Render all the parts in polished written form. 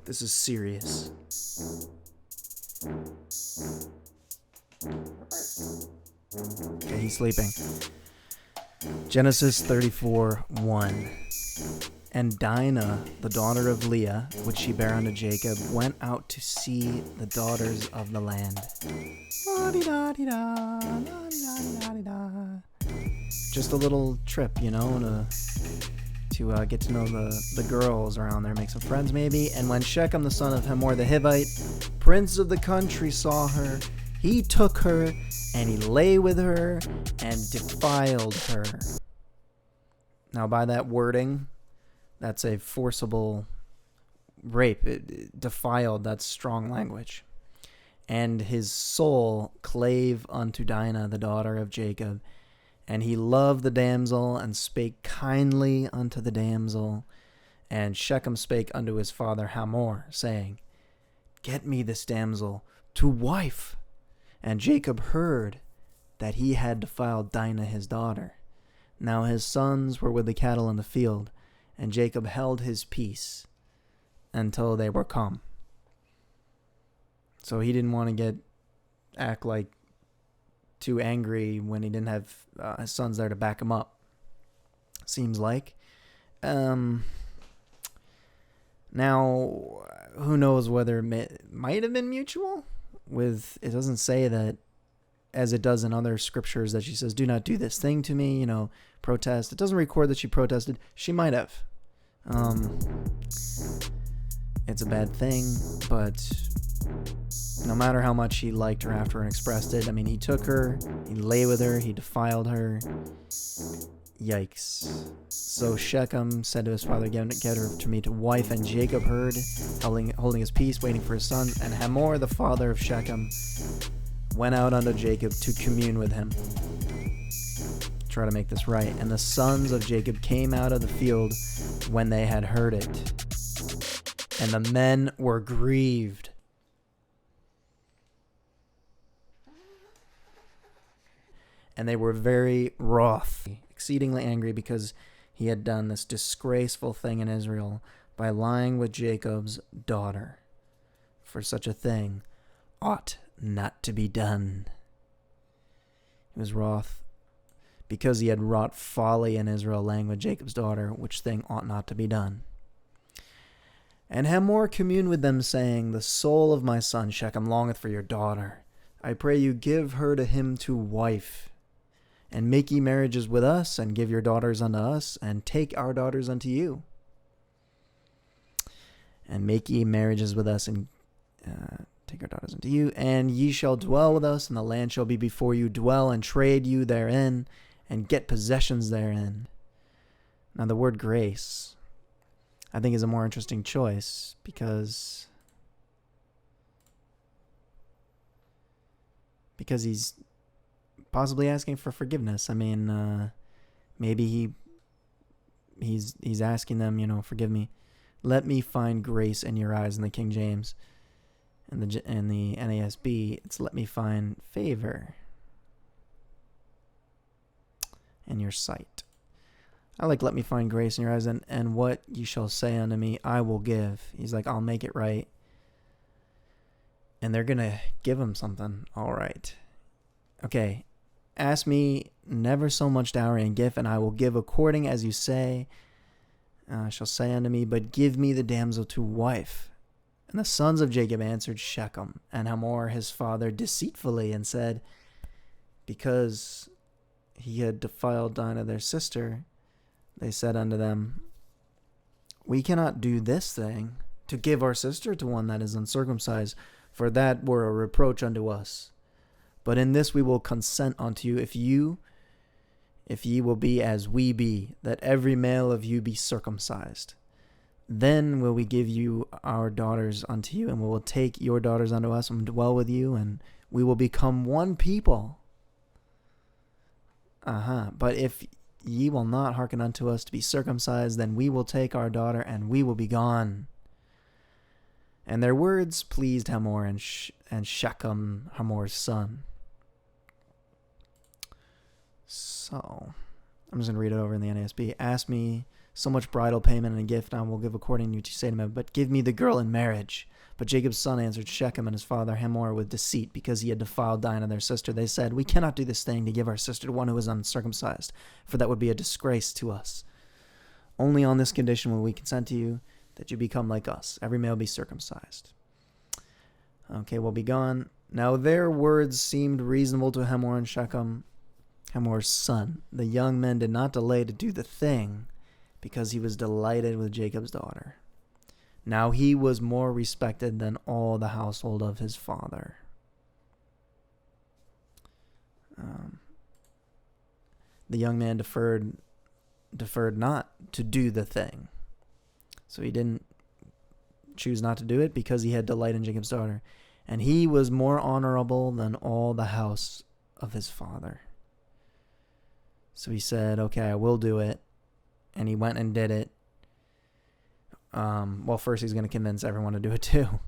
This is serious. Okay, he's sleeping. Genesis 34:1. And Dinah, the daughter of Leah, which she bare unto Jacob, went out to see the daughters of the land. Just a little trip, you know, to get to know the girls around there, make some friends maybe. And when Shechem, the son of Hamor the Hivite, prince of the country, saw her, he took her, and he lay with her, and defiled her. Now, by that wording, that's a forcible rape. Defiled, that's strong language. And his soul clave unto Dinah, the daughter of Jacob. And he loved the damsel, and spake kindly unto the damsel. And Shechem spake unto his father Hamor, saying, Get me this damsel to wife. And Jacob heard that he had defiled Dinah his daughter. Now his sons were with the cattle in the field, and Jacob held his peace until they were come. So he didn't want to act like too angry when he didn't have his sons there to back him up. Seems like. Now, who knows whether it might have been mutual? It doesn't say that, as it does in other scriptures, that she says, do not do this thing to me, protest. It doesn't record that she protested. She might have. It's a bad thing, but no matter how much he liked her after and expressed it, he took her, he lay with her, he defiled her. Yikes. So Shechem said to his father, Get her to me to wife. And Jacob heard, holding his peace, waiting for his sons. And Hamor, the father of Shechem, went out unto Jacob to commune with him. Try to make this right. And the sons of Jacob came out of the field when they had heard it. And the men were grieved. And they were very wroth, exceedingly angry, because he had done this disgraceful thing in Israel by lying with Jacob's daughter. For such a thing ought not to be done. He was wroth because he had wrought folly in Israel, laying with Jacob's daughter, which thing ought not to be done. And Hamor communed with them, saying, The soul of my son Shechem longeth for your daughter. I pray you give her to him to wife. And make ye marriages with us, and give your daughters unto us, and take our daughters unto you. And make ye marriages with us, and take our daughters unto you. And ye shall dwell with us, and the land shall be before you. Dwell and trade you therein, and get possessions therein. Now the word grace, I think, is a more interesting choice, because he's possibly asking for forgiveness. Maybe he's asking them, forgive me. Let me find grace in your eyes in the King James. In the NASB, it's let me find favor in your sight. I like let me find grace in your eyes, and what you shall say unto me, I will give. He's like, I'll make it right. And they're going to give him something. All right. Okay. Ask me never so much dowry and gift, and I will give according as you say. Shall say unto me, but give me the damsel to wife. And the sons of Jacob answered Shechem and Hamor his father deceitfully, and said, because he had defiled Dinah their sister, they said unto them, we cannot do this thing, to give our sister to one that is uncircumcised, for that were a reproach unto us. But in this we will consent unto you, if ye will be as we be, that every male of you be circumcised. Then will we give you our daughters unto you, and we will take your daughters unto us, and dwell with you, and we will become one people. But if ye will not hearken unto us to be circumcised, then we will take our daughter, and we will be gone. And their words pleased Hamor and Shechem, Hamor's son. So, I'm just going to read it over in the NASB. Ask me so much bridal payment and a gift I will give according to what you say to me, but give me the girl in marriage. But Jacob's son answered Shechem and his father Hamor with deceit, because he had defiled Dinah their sister. They said, we cannot do this thing to give our sister to one who is uncircumcised, for that would be a disgrace to us. Only on this condition will we consent to you, that you become like us. Every male be circumcised. Okay, we'll be gone. Now their words seemed reasonable to Hamor and Shechem, Hamor's son. The young men did not delay to do the thing, because he was delighted with Jacob's daughter. Now he was more respected than all the household of his father. The young man deferred not to do the thing. So he didn't choose not to do it because he had delight in Jacob's daughter. And he was more honorable than all the house of his father. So he said, okay, I will do it. And he went and did it. Well, first he's going to convince everyone to do it too.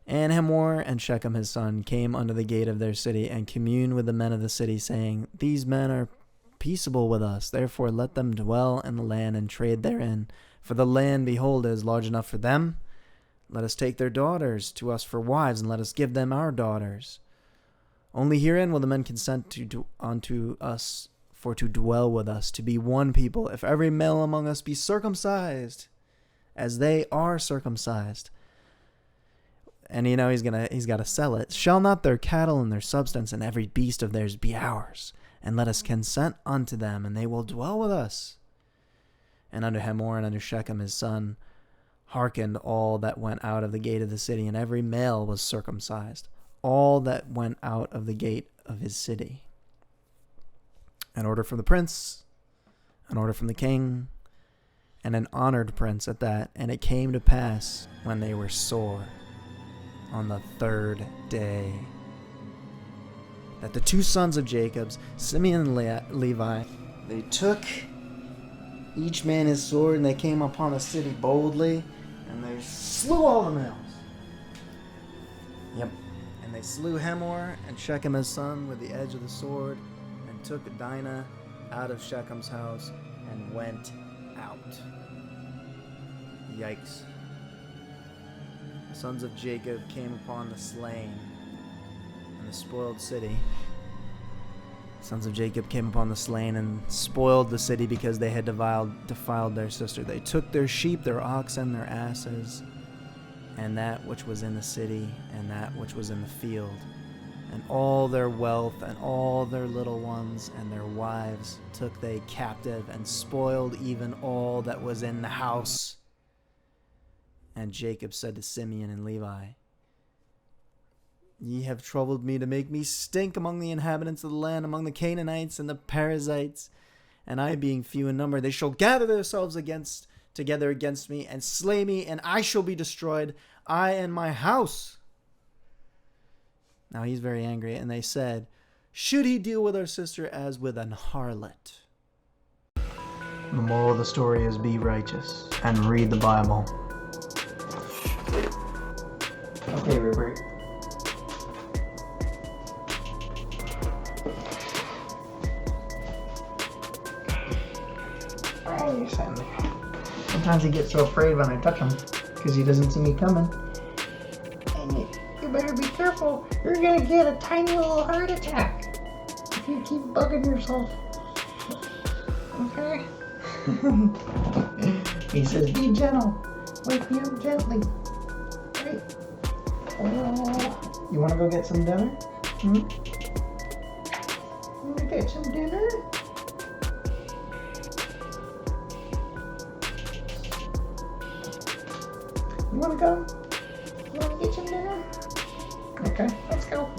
And Hamor and Shechem his son came unto the gate of their city and communed with the men of the city, saying, these men are peaceable with us, therefore let them dwell in the land and trade therein. For the land, behold, is large enough for them. Let us take their daughters to us for wives, and let us give them our daughters. Only herein will the men consent unto us for to dwell with us, to be one people, if every male among us be circumcised, as they are circumcised. And he's got to sell it. Shall not their cattle and their substance and every beast of theirs be ours? And let us consent unto them, and they will dwell with us. And unto Hamor and unto Shechem his son hearkened all that went out of the gate of the city, and every male was circumcised, all that went out of the gate of his city. An order from the prince, an order from the king, and an honored prince at that. And it came to pass, when they were sore, on the third day, that the two sons of Jacob, Simeon and Levi, they took each man his sword, and they came upon the city boldly, and they slew all the males. Yep. And they slew Hamor and Shechem his son with the edge of the sword, and took Dinah out of Shechem's house, and went out. Yikes. The sons of Jacob came upon the slain and the spoiled city. The sons of Jacob came upon the slain and spoiled the city, because they had defiled their sister. They took their sheep, their oxen, their asses, and that which was in the city, and that which was in the field, and all their wealth, and all their little ones, and their wives took they captive, and spoiled even all that was in the house. And Jacob said to Simeon and Levi, ye have troubled me to make me stink among the inhabitants of the land, among the Canaanites and the Perizzites, and I being few in number, they shall gather themselves together against me, and slay me, and I shall be destroyed, I and my house. Now he's very angry, and they said, should he deal with our sister as with an harlot? The moral of the story is be righteous and read the Bible. Okay, Rupert. Sometimes he gets so afraid when I touch him because he doesn't see me coming. And you better be careful. You're gonna get a tiny little heart attack if you keep bugging yourself. Okay? He says, be gentle. Wake me up gently. Right? Oh. You wanna go get some dinner? You wanna get some dinner? You wanna go? You wanna get some dinner? Okay, let's go.